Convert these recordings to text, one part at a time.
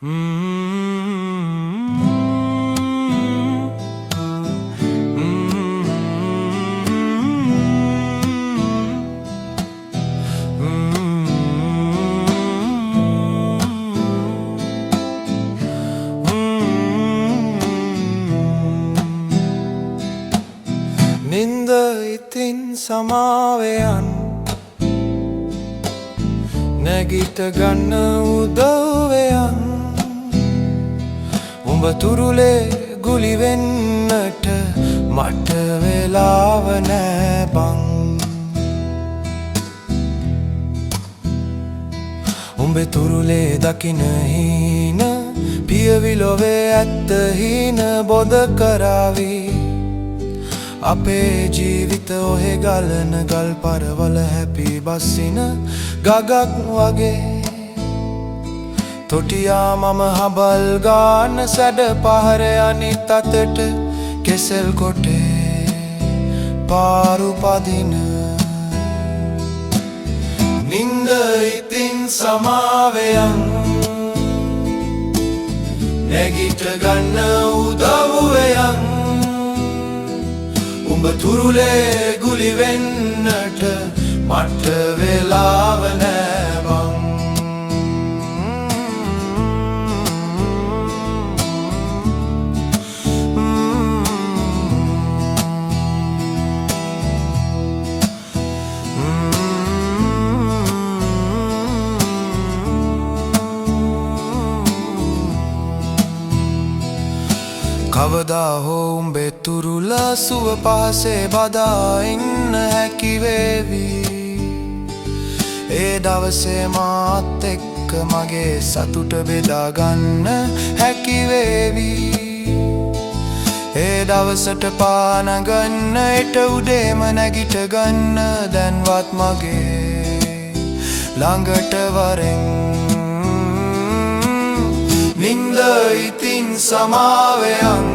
නින්ද ඉතින් සමාවයන් නැගිට ගන්න උදව්වයන් උඹ තුරුලේ ගුලි වෙන්නට මට වෙලාව නෑ බං උඹේ තුරුලේ දකින හීන පියවිලොවේ ඇත්ත හීන බොද කරාවී අපේ ජීවිත ඔහෙ ගලන ගල් පරවල හැපි බස්සින ගගක් වගේ තොටියා මම හබල් ගාන සැඩ පහර අනිත් අතට කෙසෙල් කොටේ පාරු පදින නින්ද ඉතින් සමාවයන් නැගිට ගන්න උදව්වයන් උඹ තුරුලේ ගුලි වෙන්නට මට වෙලාව නෑ බං කවදා හෝ උඹේ තුරුල සුව පහසේ බදා ඉන්න හැකිවේවි ඒ දවසේ මාත් එක්ක මගේ සතුට බෙදාගන්න හැකිවේවි ඒ දවසට පානගන්න එට උඩේම නැගිට ගන්න දැන්වත් මගේ ළඟට වරෙන් නින්ද ඉතින් සමාවයන්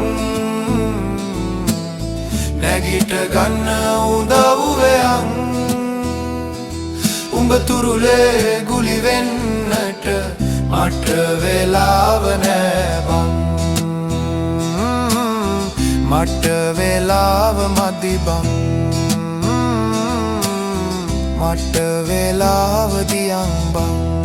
නැගිට ගන්න උදව්වයන් උඹ තුරුලේ ගුලි වෙන්නට මට වෙලාව නෑ බං මට වෙලාව මදි බං මට වෙලාව දියන් බං